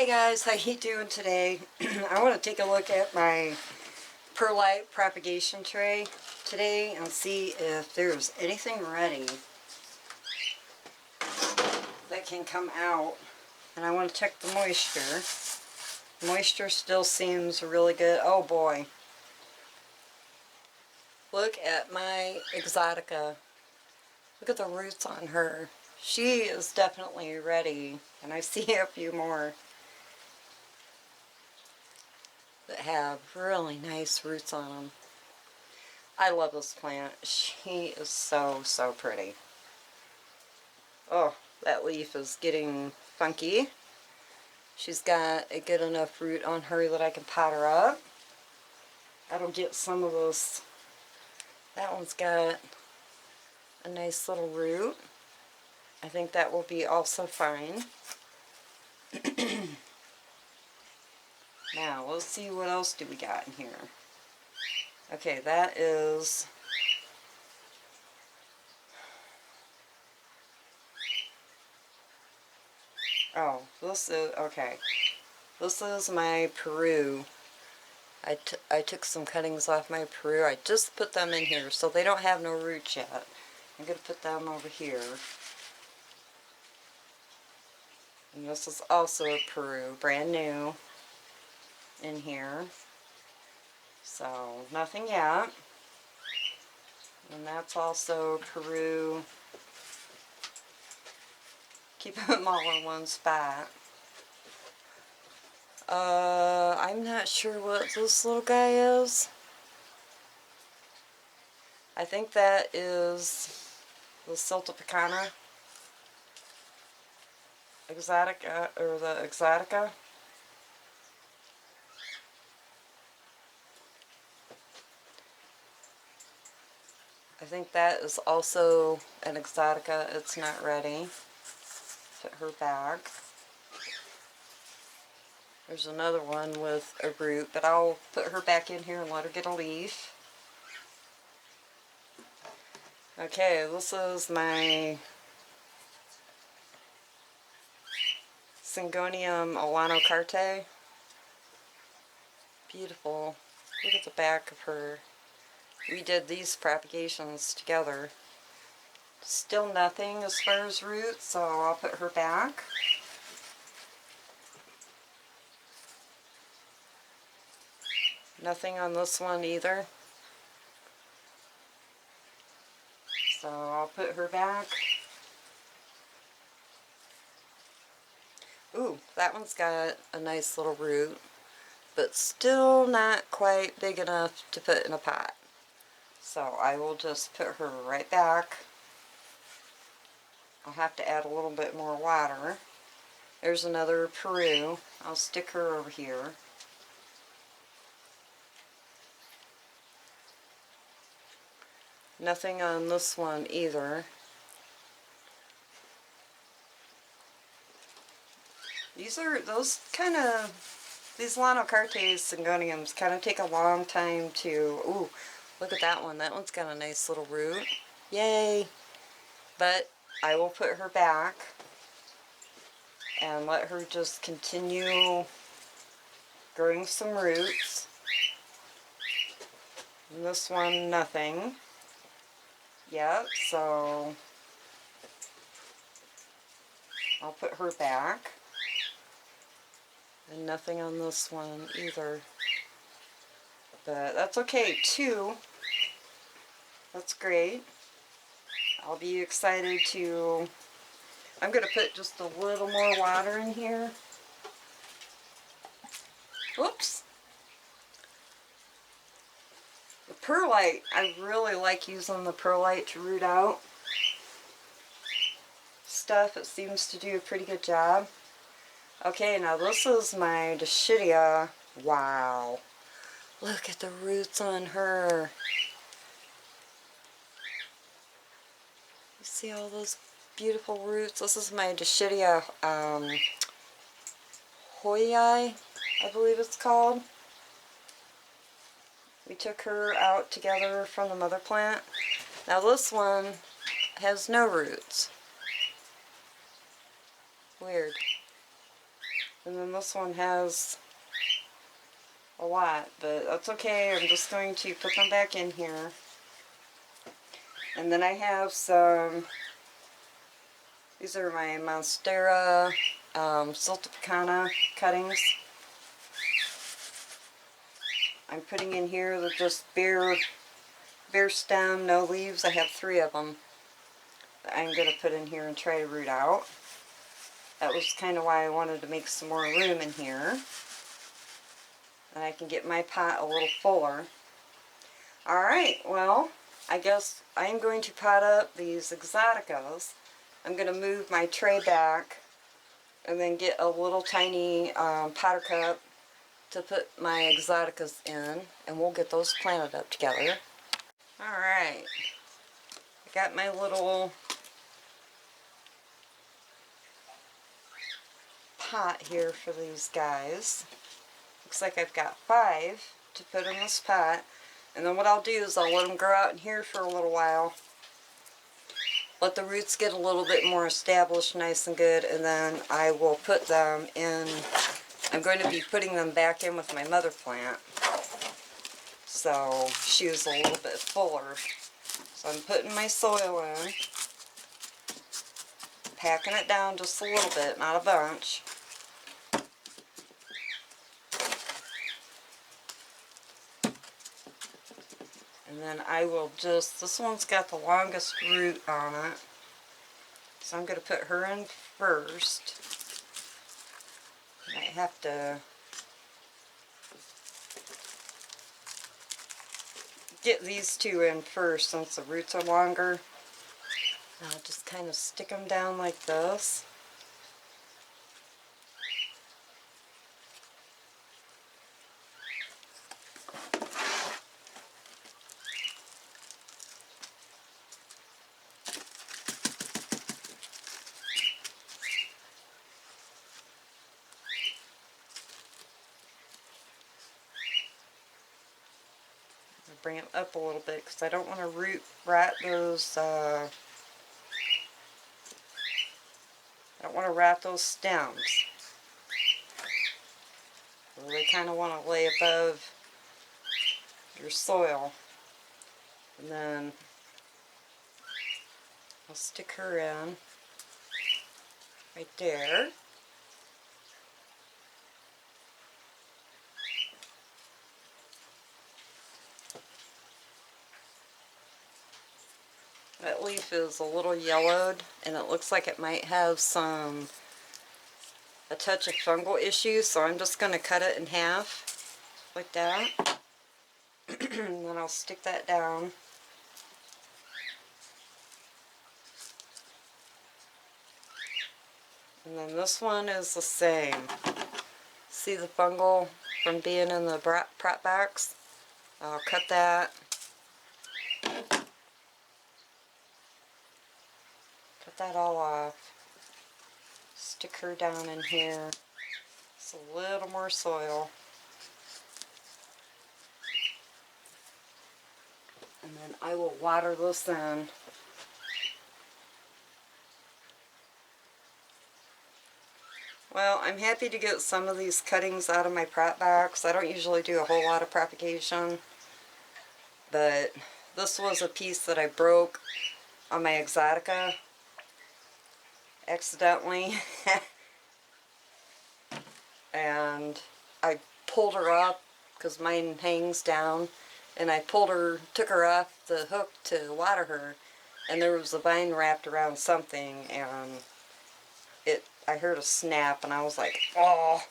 Hey guys, how you doing today? I want to take a look at my perlite propagation tray today and see if there's anything ready that can come out. And I want to check the moisture. Moisture still seems really good. Oh boy. Look at my exotica. Look at the roots on her. She is definitely ready. And I see a few more that have really nice roots on them. I love this plant. She is so pretty. Oh, that leaf is getting funky. She's got a good enough root on her that I can pot her up. That'll get some of this. That one's got a nice little root. I think that will be also fine. Now, let's see what else do we got in here. Okay, that is... Oh, this is... Okay. This is my Peru. I took some cuttings off my Peru. I just put them in here, so they don't have no roots yet. I'm going to put them over here. And this is also a Peru, brand new, in here. So, nothing yet. And that's also Peru. Keep them all in one spot. I'm not sure what this little guy is. I think that is the Siltopicana exotica, or the exotica. I think that is also an exotica. It's not ready. Put her back. There's another one with a root, but I'll put her back in here and let her get a leaf. Okay, this is my Syngonium Alanocarte. Beautiful. Look at the back of her. We did these propagations together. Still nothing as far as roots, so I'll put her back. Nothing on this one either. So I'll put her back. Ooh, that one's got a nice little root, but still not quite big enough to put in a pot. So I will just put her right back. I'll have to add a little bit more water. There's another Peru. I'll stick her over here. Nothing on this one either. These Lanocartes Syngoniums kind of take a long time to, ooh, look at that one. That one's got a nice little root. Yay! But I will put her back and let her just continue growing some roots. And this one, nothing yet, so I'll put her back. And nothing on this one either. But that's okay, too. That's great. I'll be excited to... I'm going to put just a little more water in here. Whoops. The perlite, I really like using the perlite to root out stuff. It seems to do a pretty good job. Okay, now this is my Dischidia. Wow. Look at the roots on her. You see all those beautiful roots? This is my Dischidia Hoyai, I believe it's called. We took her out together from the mother plant. Now this one has no roots. Weird. And then this one has a lot, but that's okay. I'm just going to put them back in here. And then I have some, these are my Monstera Siltipicana cuttings. I'm putting in here the just bare stem, no leaves. I have 3 of them that I'm going to put in here and try to root out. That was kind of why I wanted to make some more room in here. And I can get my pot a little fuller. Alright, well, I guess I'm going to pot up these exoticas. I'm going to move my tray back and then get a little tiny potter cup to put my exoticas in, and we'll get those planted up together. Alright, I got my little pot here for these guys. Looks like I've got 5 to put in this pot, and then what I'll do is I'll let them grow out in here for a little while, let the roots get a little bit more established nice and good, and then I will put them in. I'm going to be putting them back in with my mother plant, so she is a little bit fuller. So I'm putting my soil in, packing it down just a little bit, not a bunch. And then I will just, this one's got the longest root on it, so I'm going to put her in first. I have to get these 2 in first since the roots are longer. I'll just kind of stick them down like this. Bring it up a little bit because I don't want to root rot those. I don't want to rot those stems. So they kind of want to lay above your soil, and then I'll stick her in right there. That leaf is a little yellowed, and it looks like it might have a touch of fungal issues, so I'm just going to cut it in half like that. And then I'll stick that down. And then this one is the same. See the fungal from being in the prop box? I'll cut that. Cut that all off. Stick her down in here. It's a little more soil. And then I will water this in. Well, I'm happy to get some of these cuttings out of my prop box. I don't usually do a whole lot of propagation, but this was a piece that I broke on my exotica accidentally. And I pulled her up because mine hangs down, and I took her off the hook to water her, and there was a vine wrapped around something, and I heard a snap, and I was like, oh.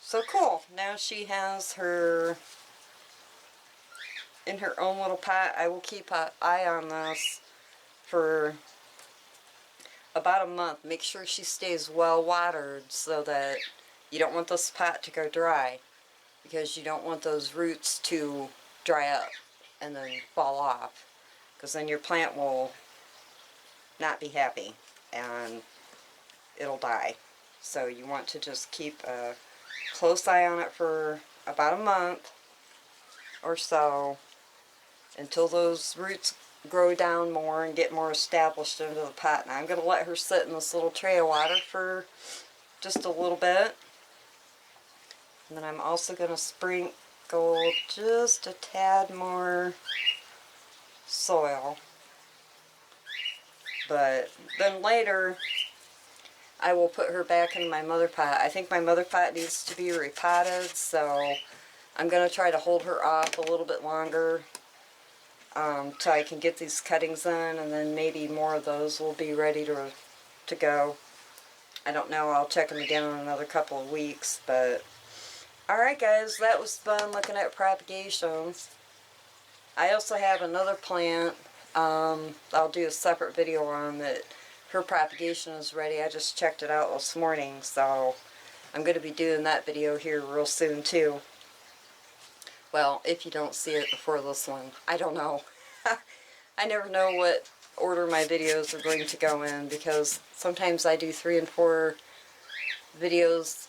So cool. Now she has her in her own little pot. I will keep an eye on this for about a month. Make sure she stays well watered so that you don't want this pot to go dry, because you don't want those roots to dry up and then fall off, because then your plant will not be happy and it'll die. So you want to just keep a close eye on it for about a month or so until those roots grow down more and get more established into the pot. Now I'm going to let her sit in this little tray of water for just a little bit. And then I'm also going to sprinkle just a tad more soil. But then later, I will put her back in my mother pot. I think my mother pot needs to be repotted, so I'm going to try to hold her off a little bit longer till I can get these cuttings in, and then maybe more of those will be ready to go. I don't know, I'll check them again in another couple of weeks, but alright guys, that was fun looking at propagations. I also have another plant I'll do a separate video on that. Her propagation is ready. I just checked it out this morning, so I'm going to be doing that video here real soon too. Well, if you don't see it before this one, I don't know. I never know what order my videos are going to go in, because sometimes I do 3 and 4 videos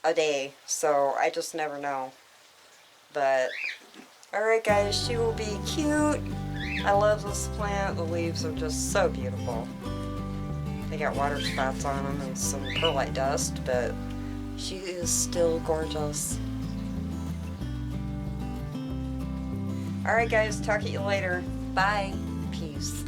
a day, so I just never know. But alright guys, she will be cute. I love this plant. The leaves are just so beautiful. They got water spots on them and some perlite dust, but she is still gorgeous. Alright guys, talk to you later. Bye. Peace.